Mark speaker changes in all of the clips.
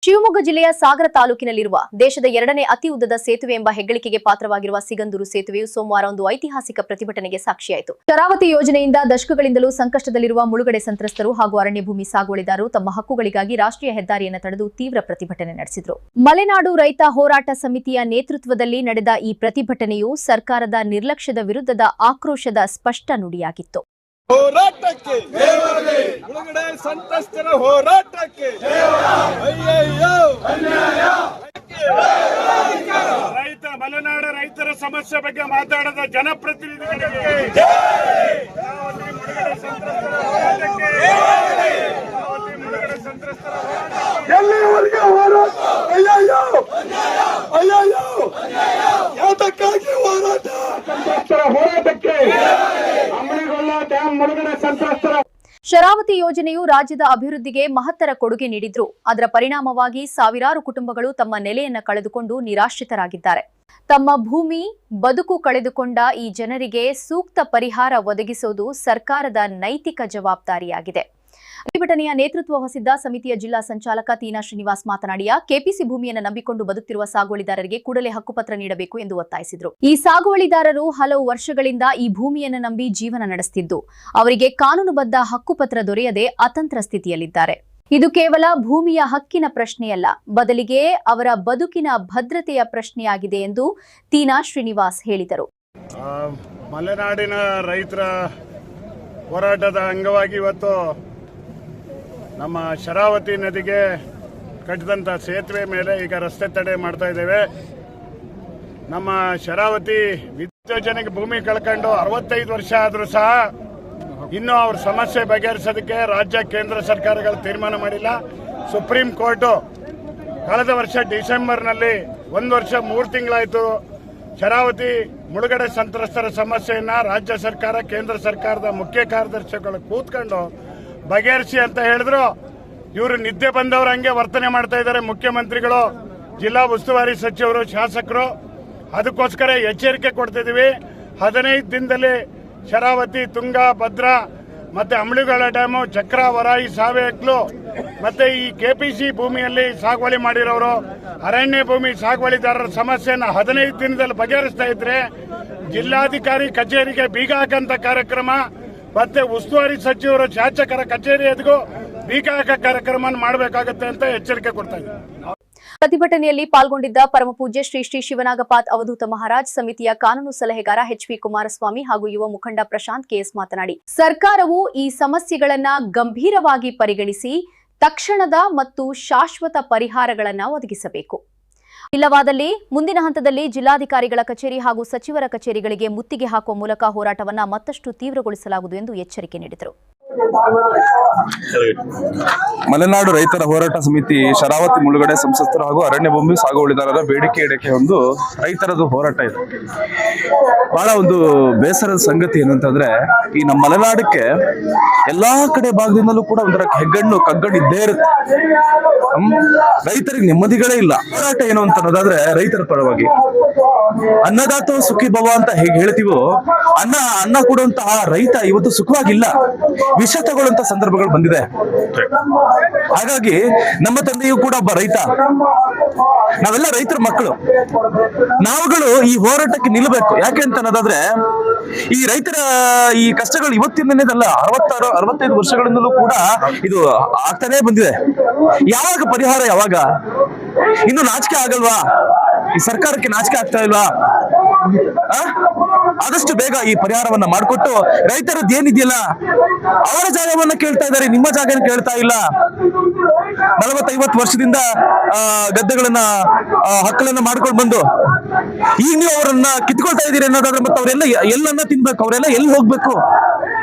Speaker 1: ಶಿವಮೊಗ್ಗ ಜಿಲ್ಲೆಯ ಸಾಗರ ತಾಲೂಕಿನಲ್ಲಿರುವ ದೇಶದ ಎರಡನೇ ಅತಿ ಉದ್ದದ ಸೇತುವೆ ಎಂಬ ಹೆಗ್ಗಳಿಕೆಗೆ ಪಾತ್ರವಾಗಿರುವ ಸಿಗಂದೂರು ಸೇತುವೆಯು ಸೋಮವಾರ ಒಂದು ಐತಿಹಾಸಿಕ ಪ್ರತಿಭಟನೆಗೆ ಸಾಕ್ಷಿಯಾಯಿತು. ಶರಾವತಿ ಯೋಜನೆಯಿಂದ ದಶಕಗಳಿಂದಲೂ ಸಂಕಷ್ಟದಲ್ಲಿರುವ ಮುಳುಗಡೆ ಸಂತ್ರಸ್ತರು ಹಾಗೂ ಅರಣ್ಯ ಭೂಮಿ ಸಾಗುವಳಿದಾರರು ತಮ್ಮ ಹಕ್ಕುಗಳಿಗಾಗಿ ರಾಷ್ಟ್ರೀಯ ಹೆದ್ದಾರಿಯನ್ನು ತಡೆದು ತೀವ್ರ ಪ್ರತಿಭಟನೆ ನಡೆಸಿದರು. ಮಲೆನಾಡು ರೈತ ಹೋರಾಟ ಸಮಿತಿಯ ನೇತೃತ್ವದಲ್ಲಿ ನಡೆದ ಈ ಪ್ರತಿಭಟನೆಯು ಸರ್ಕಾರದ ನಿರ್ಲಕ್ಷ್ಯದ ವಿರುದ್ಧದ ಆಕ್ರೋಶದ ಸ್ಪಷ್ಟ ನುಡಿಯಾಗಿತ್ತು.
Speaker 2: ಹೋರಾಟಕ್ಕೆ ಮುಳುಗಡೆ ಸಂತ್ರಸ್ತರ ಹೋರಾಟಕ್ಕೆ ಮಲೆನಾಡ ರೈತರ ಸಮಸ್ಯೆ ಬಗ್ಗೆ ಮಾತಾಡದ ಜನಪ್ರತಿನಿಧಿಗಳಿಗೆ ಮುಳುಗಡೆ ಸಂತ್ರಸ್ತರ ಎಲ್ಲಿವರೆಗೆ ಹೋರಾಟ ಯಾತಕ್ಕಾಗಿ ಹೋರಾಟ ಸಂತ್ರಸ್ತರ ಹೋರಾಟಕ್ಕೆ
Speaker 1: ಶರಾವತಿ ಯೋಜನೆಯು ರಾಜ್ಯದ ಅಭಿವೃದ್ಧಿಗೆ ಮಹತ್ತರ ಕೊಡುಗೆ ನೀಡಿದ್ರು. ಅದರ ಪರಿಣಾಮವಾಗಿ ಸಾವಿರಾರು ಕುಟುಂಬಗಳು ತಮ್ಮ ನೆಲೆಯನ್ನು ಕಳೆದುಕೊಂಡು ನಿರಾಶ್ರಿತರಾಗಿದ್ದಾರೆ. ತಮ್ಮ ಭೂಮಿ ಬದುಕು ಕಳೆದುಕೊಂಡ ಈ ಜನರಿಗೆ ಸೂಕ್ತ ಪರಿಹಾರ ಒದಗಿಸುವುದು ಸರ್ಕಾರದ ನೈತಿಕ ಜವಾಬ್ದಾರಿಯಾಗಿದೆ. ಪ್ರತಿಭಟನೆಯ ನೇತೃತ್ವ ವಹಿಸಿದ್ದ ಸಮಿತಿಯ ಜಿಲ್ಲಾ ಸಂಚಾಲಕ ತೀನಾ ಶ್ರೀನಿವಾಸ್ ಮಾತನಾಡಿ, ಕೆಪಿಸಿ ಭೂಮಿಯನ್ನು ನಂಬಿಕೊಂಡು ಬದುಕುತ್ತಿರುವ ಸಾಗುವಳಿದಾರರಿಗೆ ಕೂಡಲೇ ಹಕ್ಕುಪತ್ರ ನೀಡಬೇಕು ಎಂದು ಒತ್ತಾಯಿಸಿದರು. ಈ ಸಾಗುವಳಿದಾರರು ಹಲವು ವರ್ಷಗಳಿಂದ ಈ ಭೂಮಿಯನ್ನು ನಂಬಿ ಜೀವನ ನಡೆಸುತ್ತಿದ್ದು, ಅವರಿಗೆ ಕಾನೂನುಬದ್ಧ ಹಕ್ಕುಪತ್ರ ದೊರೆಯದೆ ಅತಂತ್ರ ಸ್ಥಿತಿಯಲ್ಲಿದ್ದಾರೆ. ಇದು ಕೇವಲ ಭೂಮಿಯ ಹಕ್ಕಿನ ಪ್ರಶ್ನೆಯಲ್ಲ, ಬದಲಿಗೆ ಅವರ ಬದುಕಿನ ಭದ್ರತೆಯ ಪ್ರಶ್ನೆಯಾಗಿದೆ ಎಂದು ತೀನಾ ಶ್ರೀನಿವಾಸ್ ಹೇಳಿದರು.
Speaker 2: ಮಲೆನಾಡಿನ ರೈತರ ಹೋರಾಟದ ಅಂಗವಾಗಿ ಇವತ್ತು ನಮ್ಮ ಶರಾವತಿ ನದಿಗೆ ಕಟ್ಟಿದಂಥ ಸೇತುವೆ ಮೇಲೆ ಈಗ ರಸ್ತೆ ತಡೆ ಮಾಡ್ತಾ ಇದ್ದೇವೆ. ನಮ್ಮ ಶರಾವತಿ ವಿದ್ಯುತ್ ಯೋಜನೆಗೆ ಭೂಮಿ ಕಳ್ಕೊಂಡು 65 ವರ್ಷ ಆದರೂ ಸಹ ಇನ್ನೂ ಅವ್ರ ಸಮಸ್ಯೆ ಬಗೆಹರಿಸೋದಕ್ಕೆ ರಾಜ್ಯ ಕೇಂದ್ರ ಸರ್ಕಾರಗಳು ತೀರ್ಮಾನ ಮಾಡಿಲ್ಲ. ಸುಪ್ರೀಂ ಕೋರ್ಟು ಕಳೆದ ವರ್ಷ ಡಿಸೆಂಬರ್ನಲ್ಲಿ 1 ವರ್ಷ 3 ತಿಂಗಳಾಯಿತು ಶರಾವತಿ ಮುಳುಗಡೆ ಸಂತ್ರಸ್ತರ ಸಮಸ್ಯೆಯನ್ನ ರಾಜ್ಯ ಸರ್ಕಾರ ಕೇಂದ್ರ ಸರ್ಕಾರದ ಮುಖ್ಯ ಕಾರ್ಯದರ್ಶಿಗಳು ಕೂತ್ಕೊಂಡು ಬಗೆಹರಿಸಿ ಅಂತ ಹೇಳಿದ್ರು. ಇವರು ನಿದ್ದೆ ಬಂದವರು ಹಂಗೆ ವರ್ತನೆ ಮಾಡ್ತಾ ಇದ್ದಾರೆ ಮುಖ್ಯಮಂತ್ರಿಗಳು, ಜಿಲ್ಲಾ ಉಸ್ತುವಾರಿ ಸಚಿವರು, ಶಾಸಕರು. ಅದಕ್ಕೋಸ್ಕರ ಎಚ್ಚರಿಕೆ ಕೊಡ್ತಿದ್ದೀವಿ. 15 ದಿನದಲ್ಲಿ ಶರಾವತಿ, ತುಂಗಾ, ಭದ್ರಾ ಮತ್ತೆ ಅಮಳಿಗಳ ಡ್ಯಾಮು, ಚಕ್ರ, ವರಾಯಿ, ಸಾವೆಹಕ್ಲು ಮತ್ತೆ ಈ ಕೆಪಿಸಿ ಭೂಮಿಯಲ್ಲಿ ಸಾಗುವಳಿ ಮಾಡಿರೋರು, ಅರಣ್ಯ ಭೂಮಿ ಸಾಗುವಳಿದಾರರ ಸಮಸ್ಯೆಯನ್ನು 15 ದಿನದಲ್ಲಿ ಬಗೆಹರಿಸ್ತಾ ಇದ್ರೆ ಜಿಲ್ಲಾಧಿಕಾರಿ ಕಚೇರಿಗೆ ಬೀಗ ಹಾಕಂತ ಕಾರ್ಯಕ್ರಮ ಮತ್ತೆ ಉಸ್ತುವಾರಿ ಸಚಿವರು ಶಾಸಕರ ಕಚೇರಿ ಎದುರು ಬೀಗ ಹಾಕ ಕಾರ್ಯಕ್ರಮ ಮಾಡಬೇಕಾಗುತ್ತೆ ಅಂತ ಎಚ್ಚರಿಕೆ ಕೊಡ್ತಾ ಇದ್ದಾರೆ.
Speaker 1: ಪ್ರತಿಭಟನೆಯಲ್ಲಿ ಪಾಲ್ಗೊಂಡಿದ್ದ ಪರಮಪೂಜ್ಯ ಶ್ರೀ ಶ್ರೀ ಶಿವನಾಗಪಾತ್ ಅವಧೂತ ಮಹಾರಾಜ್ ಸಮಿತಿಯ ಕಾನೂನು ಸಲಹೆಗಾರ ಎಚ್.ಪಿ. ಕುಮಾರಸ್ವಾಮಿ ಹಾಗೂ ಯುವ ಮುಖಂಡ ಪ್ರಶಾಂತ್ ಕೆಎಸ್ ಮಾತನಾಡಿ, ಸರ್ಕಾರವು ಈ ಸಮಸ್ಯೆಗಳನ್ನು ಗಂಭೀರವಾಗಿ ಪರಿಗಣಿಸಿ ತಕ್ಷಣದ ಮತ್ತು ಶಾಶ್ವತ ಪರಿಹಾರಗಳನ್ನು ಒದಗಿಸಬೇಕು. ಇಲ್ಲವಾದಲ್ಲಿ ಮುಂದಿನ ಹಂತದಲ್ಲಿ ಜಿಲ್ಲಾಧಿಕಾರಿಗಳ ಕಚೇರಿ ಹಾಗೂ ಸಚಿವರ ಕಚೇರಿಗಳಿಗೆ ಮುತ್ತಿಗೆ ಹಾಕುವ ಮೂಲಕ ಹೋರಾಟವನ್ನು ಮತ್ತಷ್ಟು ತೀವ್ರಗೊಳಿಸಲಾಗುವುದು ಎಂದು ಎಚ್ಚರಿಕೆ ನೀಡಿದರು.
Speaker 3: ಮಲೆನಾಡು ರೈತರ ಹೋರಾಟ ಸಮಿತಿ ಶರಾವತಿ ಮುಳುಗಡೆ ಸಂತ್ರಸ್ತರು ಹಾಗೂ ಅರಣ್ಯ ಭೂಮಿ ಸಾಗುವಳಿದಾರರ ಬೇಡಿಕೆ ಈಡೇರಿಕೆ ಒಂದು ರೈತರದು ಹೋರಾಟ ಇದೆ. ಬಹಳ ಒಂದು ಬೇಸರದ ಸಂಗತಿ ಏನಂತಂದ್ರೆ, ಈ ನಮ್ಮ ಮಲೆನಾಡಕ್ಕೆ ಎಲ್ಲಾ ಕಡೆ ಭಾಗದಿಂದಲೂ ಕೂಡ ಒಂದರ ಕಗ್ಗಣ್ಣು ಇದ್ದೇ ಇರುತ್ತೆ. ರೈತರಿಗೆ ನೆಮ್ಮದಿಗಳೇ ಇಲ್ಲ. ಹೋರಾಟ ಏನು ಅಂತ ಅನ್ನೋದಾದ್ರೆ ರೈತರ ಪರವಾಗಿ ಅನ್ನದಾತ ಸುಖಿ ಭವ ಅಂತ ಹೇಗೆ ಹೇಳ್ತೀವೋ, ಅನ್ನ ಕೊಡುವಂತಹ ರೈತ ಇವತ್ತು ಸುಖವಾಗಿಲ್ಲ, ವಿಷ ತಗೊಳ್ಳುವಂತ ಸಂದರ್ಭಗಳು ಬಂದಿದೆ. ಹಾಗಾಗಿ ನಮ್ಮ ತಂದೆಯೂ ಕೂಡ ಒಬ್ಬ ರೈತ, ನಾವೆಲ್ಲ ರೈತರ ಮಕ್ಕಳು. ನಾವುಗಳು ಈ ಹೋರಾಟಕ್ಕೆ ನಿಲ್ಲಬೇಕು. ಯಾಕೆ ಅಂತ ಅನ್ನೋದಾದ್ರೆ, ಈ ರೈತರ ಈ ಕಷ್ಟಗಳು ಇವತ್ತಿನದಲ್ಲ, 65 ವರ್ಷಗಳಿಂದಲೂ ಕೂಡ ಇದು ಆಗ್ತಾನೆ ಬಂದಿದೆ. ಯಾವಾಗ ಪರಿಹಾರ? ಯಾವಾಗ? ಇನ್ನು ನಾಚಿಕೆ ಆಗಲ್ವಾ? ಈ ಸರ್ಕಾರಕ್ಕೆ ನಾಚಿಕೆ ಆಗ್ತಾ ಇಲ್ವಾ? ಆದಷ್ಟು ಬೇಗ ಈ ಪರಿಹಾರವನ್ನ ಮಾಡಿಕೊಟ್ಟು ರೈತರದ್ದು ಏನಿದೆಯಲ್ಲ ಅವರ ಜಾಗವನ್ನ ಕೇಳ್ತಾ ಇದ್ದಾರೆ, ನಿಮ್ಮ ಜಾಗನ ಕೇಳ್ತಾ ಇಲ್ಲ. 40-50 ವರ್ಷದಿಂದ ಗದ್ದೆಗಳನ್ನ ಹಕ್ಕಳನ್ನ ಮಾಡ್ಕೊಂಡು ಬಂದು ಈಗ ನೀವು ಅವರನ್ನ ಕಿತ್ಕೊಳ್ತಾ ಇದ್ದೀರಿ ಅನ್ನೋದಾದ್ರೆ ಮತ್ತೆ ಅವರೆಲ್ಲ ಎಲ್ಲನ್ನ ತಿನ್ಬೇಕು, ಅವರೆಲ್ಲ ಎಲ್ಲಿ ಹೋಗ್ಬೇಕು?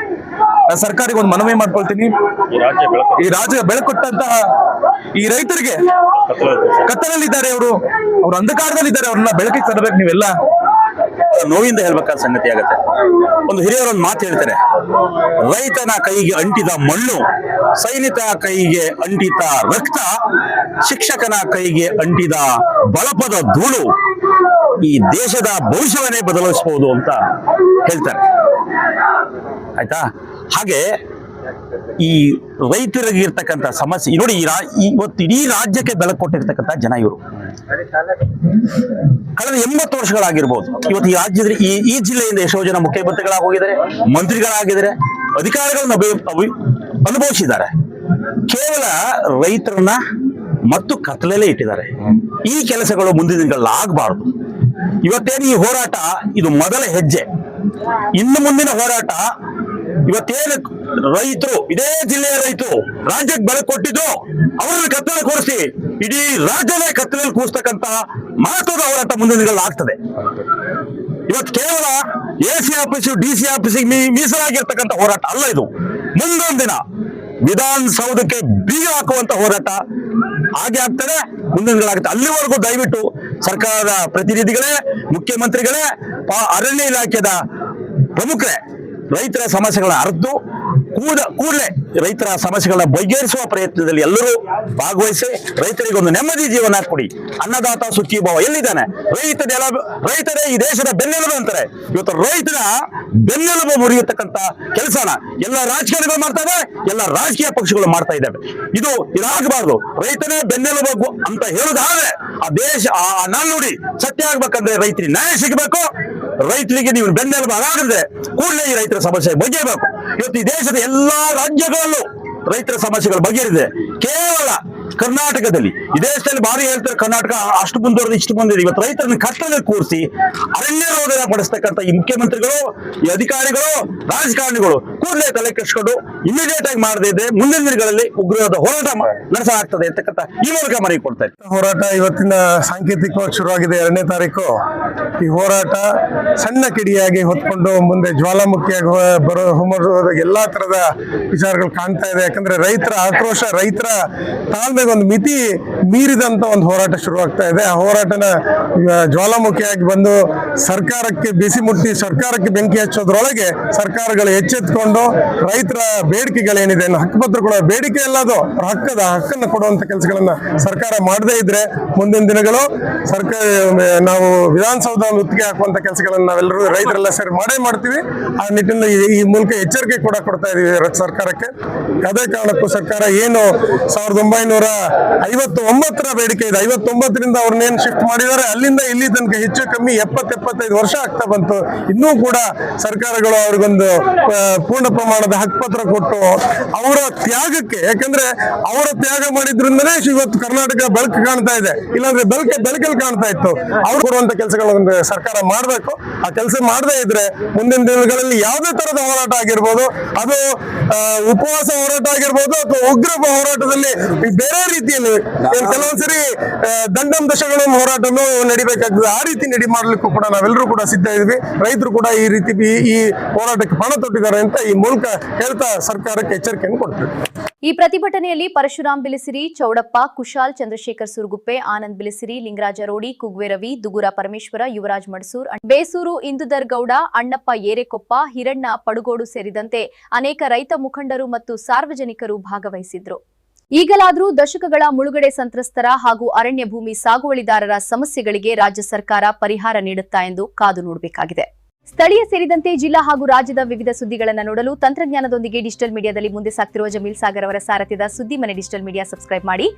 Speaker 3: ನಾನು ಸರ್ಕಾರಕ್ಕೆ ಒಂದು ಮನವಿ ಮಾಡ್ಕೊಳ್ತೀನಿ. ಈ ರಾಜ್ಯ ಬೆಳಕೊಟ್ಟಂತಹ ಈ ರೈತರಿಗೆ ಕತ್ತಲಲ್ಲಿದ್ದಾರೆ, ಅವರು ಅಂಧಕಾರದಲ್ಲಿದ್ದಾರೆ, ಅವ್ರನ್ನ ಬೆಳಕಿಗೆ ತರಬೇಕು. ನೀವೆಲ್ಲ
Speaker 4: ನೋವಿಂದ ಹೇಳ್ಬೇಕಾದ ಸಂಗತಿ ಆಗತ್ತೆ. ಒಂದು ಹಿರಿಯರೊಂದು ಮಾತು ಹೇಳ್ತಾರೆ, ರೈತನ ಕೈಗೆ ಅಂಟಿದ ಮಣ್ಣು, ಸೈನಿಕ ಕೈಗೆ ಅಂಟಿದ ರಕ್ತ, ಶಿಕ್ಷಕನ ಕೈಗೆ ಅಂಟಿದ ಬಳಪದ ಧೂಳು ಈ ದೇಶದ ಭವಿಷ್ಯವನ್ನೇ ಬದಲಾಯಿಸಬಹುದು ಅಂತ ಹೇಳ್ತಾರೆ. ಆಯ್ತಾ? ಹಾಗೆ ಈ ರೈತರಿಗೆ ಇರ್ತಕ್ಕಂಥ ಸಮಸ್ಯೆ ನೋಡಿ, ಇವತ್ತು ಇಡೀ ರಾಜ್ಯಕ್ಕೆ ಬೆಳಕು ಕೊಟ್ಟಿರ್ತಕ್ಕಂಥ ಜನ ಇವರು. ಕಳೆದ 80 ವರ್ಷಗಳಾಗಿರ್ಬೋದು. ಇವತ್ತು ಈ ರಾಜ್ಯದಲ್ಲಿ ಈ ಜಿಲ್ಲೆಯಿಂದ ಎಷ್ಟೋ ಜನ ಮುಖ್ಯಮಂತ್ರಿಗಳಾಗಿ ಹೋಗಿದ್ದಾರೆ, ಮಂತ್ರಿಗಳಾಗಿದ್ದಾರೆ, ಅಧಿಕಾರಿಗಳನ್ನ ಅನುಭವಿಸಿದ್ದಾರೆ. ಕೇವಲ ರೈತರನ್ನ ಮತ್ತು ಕತ್ತಲಲ್ಲೇ ಇಟ್ಟಿದ್ದಾರೆ. ಈ ಕೆಲಸಗಳು ಮುಂದಿನ ದಿನಗಳಲ್ಲಿ ಆಗಬಾರದು. ಇವತ್ತೇನು ಈ ಹೋರಾಟ ಇದು ಮೊದಲ ಹೆಜ್ಜೆ. ಇನ್ನು ಮುಂದಿನ ಹೋರಾಟ ಇವತ್ತೇನು ರೈತರು, ಇದೇ ಜಿಲ್ಲೆಯ ರೈತರು ರಾಜ್ಯಕ್ಕೆ ಬೆಳಕು ಕೊಟ್ಟಿದ್ದು ಅವರನ್ನ ಕತ್ತಲೆ ಕೂರಿಸಿ ಇಡೀ ರಾಜ್ಯನೇ ಕತ್ತಲಲ್ಲಿ ಕೂರಿಸ್ತಕ್ಕಂತ ಮಹತ್ವದ ಹೋರಾಟ ಮುಂದಿನ ದಿನಗಳಲ್ಲಿ ಆಗ್ತದೆ. ಇವತ್ತು ಕೇವಲ AC ಆಫೀಸು DC ಆಫೀಸಿಗೆ ಮೀಸಲಾಗಿರ್ತಕ್ಕಂಥ ಹೋರಾಟ ಅಲ್ಲ ಇದು. ಮುಂದೊಂದು ದಿನ ವಿಧಾನಸೌಧಕ್ಕೆ ಬೀಗ ಹಾಕುವಂತ ಹೋರಾಟ ಹಾಗೆ ಆಗ್ತದೆ, ಮುಂದಿನ ದಿನಗಳಾಗುತ್ತೆ. ಅಲ್ಲಿವರೆಗೂ ದಯವಿಟ್ಟು ಸರ್ಕಾರದ ಪ್ರತಿನಿಧಿಗಳೇ, ಮುಖ್ಯಮಂತ್ರಿಗಳೇ, ಅರಣ್ಯ ಇಲಾಖೆಯ ಪ್ರಮುಖರೇ ರೈತರ ಸಮಸ್ಯೆಗಳನ್ನ ಅರ್ದು ಕೂಡಲೇ ರೈತರ ಸಮಸ್ಯೆಗಳನ್ನ ಬಗೆಹರಿಸುವ ಪ್ರಯತ್ನದಲ್ಲಿ ಎಲ್ಲರೂ ಭಾಗವಹಿಸಿ ರೈತರಿಗೆ ಒಂದು ನೆಮ್ಮದಿ ಜೀವನ ಕೊಡಿ. ಅನ್ನದಾತ ಸುಖಿ ಭವ ಎಲ್ಲಿದ್ದಾನೆ? ರೈತರೇ ಈ ದೇಶದ ಬೆನ್ನೆಲುಬು ಅಂತಾರೆ. ಇವತ್ತು ರೈತರ ಬೆನ್ನೆಲುಬು ಮುರಿಯತಕ್ಕಂತ ಕೆಲಸನ ಎಲ್ಲ ರಾಜಕಾರಣಿಗಳು ಮಾಡ್ತಾ ಇದ್ದಾರೆ, ಎಲ್ಲ ರಾಜಕೀಯ ಪಕ್ಷಗಳು ಮಾಡ್ತಾ ಇದ್ದಾವೆ. ಇದಾಗಬಾರ್ದು. ರೈತನೇ ಬೆನ್ನೆಲುಬು ಅಂತ ಹೇಳುದಾದ್ರೆ ಆ ದೇಶ, ಆ ನಾಣ್ಣುಡಿ ಸತ್ಯ ಆಗ್ಬೇಕಂದ್ರೆ ರೈತರಿಗೆ ನ್ಯಾಯ ಸಿಗಬೇಕು. ರೈತರಿಗೆ ನೀವು ಬೆನ್ನೆಲುಬು ಅದಾಗದೆ ಕೂಡಲೇ ಈ ರೈತರ ಸಮಸ್ಯೆ ಬಗೆಹಬೇಕು. ಇವತ್ತು ಈ ದೇಶದ ಎಲ್ಲಾ ರಾಜ್ಯಗಳಲ್ಲೂ ರೈತರ ಸಮಸ್ಯೆಗಳು ಬಗೆಹರಿದೆ. ಕೇವಲ ಕರ್ನಾಟಕದಲ್ಲಿ, ಈ ದೇಶದಲ್ಲಿ ಭಾರಿ ಹೇಳ್ತಾರೆ ಕರ್ನಾಟಕ ಅಷ್ಟು ಮುಂದುವರೆದು ಇಷ್ಟು ಮುಂದಿದೆ. ಇವತ್ತು ರೈತರನ್ನ ಕಷ್ಟದಲ್ಲಿ ಕೂರಿಸಿ ಅರಣ್ಯ ರೋಧನ ಪಡಿಸ್ತಕ್ಕಂಥ ಈ ಮುಖ್ಯಮಂತ್ರಿಗಳು, ಈ ಅಧಿಕಾರಿಗಳು, ರಾಜಕಾರಣಿಗಳು ಕೂಡಲೇ ತಲೆ ಕೆಡಿಸ್ಕೊಂಡು ಇಮಿಡಿಯೇಟ್ ಆಗಿ ಮಾಡದೇ ಇದ್ರೆ ಮುಂದಿನ ದಿನಗಳಲ್ಲಿ ಉಗ್ರವಾದ ಹೋರಾಟ ನಡೆಸಲಾಗ್ತದೆ ಅಂತಕ್ಕಂಥ ಈ ಮೂಲಕ ಮನವಿ ಕೊಡ್ತಾ ಇದ್ದಾರೆ.
Speaker 5: ಹೋರಾಟ ಇವತ್ತಿನ ಸಾಂಕೇತಿಕವಾಗಿ ಶುರುವಾಗಿದೆ. 2ನೇ ತಾರೀಕು ಈ ಹೋರಾಟ ಸಣ್ಣ ಕಿಡಿಯಾಗಿ ಹೊತ್ಕೊಂಡು ಮುಂದೆ ಜ್ವಾಲಾಮುಖಿಯಾಗಿ ಹೊಮ್ಮುವ ಎಲ್ಲಾ ತರದ ವಿಚಾರಗಳು ಕಾಣ್ತಾ ಇದೆ. ಯಾಕಂದ್ರೆ ರೈತರ ಆಕ್ರೋಶ, ರೈತರ ತಾಳ್ಮೆಗೆ ಒಂದು ಮಿತಿ ಮೀರಿದಂತ ಒಂದು ಹೋರಾಟ ಶುರುವಾಗ್ತಾ ಇದೆ. ಆ ಹೋರಾಟನ ಜ್ವಾಲಾಮುಖಿಯಾಗಿ ಬಂದು ಸರ್ಕಾರಕ್ಕೆ ಬಿಸಿ ಮುಟ್ಟಿ ಸರ್ಕಾರಕ್ಕೆ ಬೆಂಕಿ ಹಚ್ಚೋದ್ರೊಳಗೆ ಸರ್ಕಾರಗಳು ಎಚ್ಚೆತ್ಕೊಂಡು ರೈತರ ಬೇಡಿಕೆಗಳೇನಿದೆ, ಹಕ್ಕುಪತ್ರಗಳ ಬೇಡಿಕೆ ಎಲ್ಲದು ಹಕ್ಕನ್ನು ಕೊಡುವಂತ ಕೆಲಸಗಳನ್ನ ಸರ್ಕಾರ ಮಾಡದೇ ಇದ್ರೆ ಮುಂದಿನ ದಿನಗಳು ನಾವು ವಿಧಾನಸೌಧ ಮುತ್ತಿಗೆ ಹಾಕುವಂತ ಕೆಲಸಗಳನ್ನ ನಾವೆಲ್ಲರೂ ರೈತರೆಲ್ಲ ಸೇರಿ ಮಾಡ್ತೀವಿ. ಆ ನಿಟ್ಟಿನಲ್ಲಿ ಈ ಮೂಲಕ ಎಚ್ಚರಿಕೆ ಕೂಡ ಕೊಡ್ತಾ ಇದೀವಿ ಸರ್ಕಾರಕ್ಕೆ. ಅದೇ ಕಾರಣಕ್ಕೂ ಸರ್ಕಾರ ಏನು 1959ರ ಬೇಡಿಕೆ ಇದೆ, 59ರಿಂದ ಅವ್ರನ್ನೇನು ಶಿಫ್ಟ್ ಮಾಡಿದ್ದಾರೆ ಅಲ್ಲಿಂದ ಇಲ್ಲಿ ತನಕ ಹೆಚ್ಚು ಕಮ್ಮಿ 70-75 ವರ್ಷ ಆಗ್ತಾ ಬಂತು. ಇನ್ನೂ ಕೂಡ ಸರ್ಕಾರಗಳು ಅವ್ರಿಗೊಂದು ಪೂರ್ಣ ಪ್ರಮಾಣದ ಹಕ್ಕುಪತ್ರ ಕೊಟ್ಟು ಅವರ ತ್ಯಾಗಕ್ಕೆ, ಯಾಕಂದ್ರೆ ಅವರ ತ್ಯಾಗ ಮಾಡಿದ್ರಿಂದನೇ ಇವತ್ತು ಕರ್ನಾಟಕ ಬೆಳಕು ಕಾಣ್ತಾ ಇದೆ. ಇಲ್ಲಾಂದ್ರೆ ಬೆಳಕಲ್ಲಿ ಕಾಣ್ತಾ ಇತ್ತು. ಅವ್ರು ಕೊಡುವಂತ ಕೆಲಸಗಳನ್ನು ಸರ್ಕಾರ ಮಾಡಬೇಕು. ಆ ಕೆಲಸ ಮಾಡದೇ ಇದ್ರೆ ಮುಂದಿನ ದಿನಗಳಲ್ಲಿ ಯಾವುದೇ ತರದ ಹೋರಾಟ ಆಗಿರ್ಬೋದು, ಅದು ಉಪವಾಸ ಹೋರಾಟ ಆಗಿರ್ಬೋದು ಅಥವಾ ಉಗ್ರ ಹೋರಾಟದಲ್ಲಿ ಬೇರೆ ರೀತಿಯಲ್ಲಿ ಕೆಲವೊಂದ್ಸರಿ ದಂಡಂ ದಶಗಳ ಹೋರಾಟನೂ ನಡಿಬೇಕಾಗ್ತದೆ. ಆ ರೀತಿ ಮಾಡಲಿಕ್ಕೂ ಕೂಡ ನಾವೆಲ್ಲರೂ ಕೂಡ ಸಿದ್ಧ ಇದ್ವಿ. ರೈತರು ಕೂಡ ಈ ರೀತಿ ಈ ಹೋರಾಟಕ್ಕೆ ಪಣ ತೊಟ್ಟಿದ್ದಾರೆ ಅಂತ ಈ ಮೂಲಕ ಹೇಳ್ತಾ ಸರ್ಕಾರಕ್ಕೆ ಎಚ್ಚರಿಕೆಯನ್ನು ಕೊಡ್ತೀವಿ.
Speaker 1: ಈ ಪ್ರತಿಭಟನೆಯಲ್ಲಿ ಪರಶುರಾಮ್ ಬಿಲಿಸಿರಿ, ಚೌಡಪ್ಪ, ಕುಶಾಲ್, ಚಂದ್ರಶೇಖರ್ ಸುರಗುಪ್ಪೆ, ಆನಂದ್ ಬಿಲಿಸಿರಿ, ಲಿಂಗರಾಜ ರೋಡಿ, ಕುಗ್ವೆ ರವಿ, ದುಗುರ ಪರಮೇಶ್ವರ, ಯುವರಾಜ್ ಮಡಸೂರ್, ಬೇಸೂರು ಇಂದುದರ್ ಗೌಡ, ಅಣ್ಣಪ್ಪ ಏರೆಕೊಪ್ಪ, ಹಿರಣ್ಣ ಪಡುಗೋಡು ಸೇರಿದಂತೆ ಅನೇಕ ರೈತ ಮುಖಂಡರು ಮತ್ತು ಸಾರ್ವಜನಿಕರು ಭಾಗವಹಿಸಿದ್ರು. ಈಗಲಾದರೂ ದಶಕಗಳ ಮುಳುಗಡೆ ಸಂತ್ರಸ್ತರ ಹಾಗೂ ಅರಣ್ಯ ಭೂಮಿ ಸಾಗುವಳಿದಾರರ ಸಮಸ್ಯೆಗಳಿಗೆ ರಾಜ್ಯ ಸರ್ಕಾರ ಪರಿಹಾರ ನೀಡುತ್ತಾ ಎಂದು ಕಾದು ನೋಡಬೇಕಾಗಿದೆ. ಸ್ಥಳೀಯ ಸೇರಿದಂತೆ ಜಿಲ್ಲಾ ಹಾಗೂ ರಾಜ್ಯದ ವಿವಿಧ ಸುದ್ದಿಗಳನ್ನು ನೋಡಲು ತಂತ್ರಜ್ಞಾನದೊಂದಿಗೆ ಡಿಜಿಟಲ್ ಮೀಡಿಯಾದಲ್ಲಿ ಮುಂದೆ ಸಾಗ್ತಿರುವ ಜಮೀಲ್ ಸಾಗರ್ ಅವರ ಸಾರಥ್ಯದ ಸುದ್ದಿ ಮನೆ ಡಿಜಿಟಲ್ ಮೀಡಿಯಾ ಸಬ್ಸ್ಕ್ರೈಬ್ ಮಾಡಿ.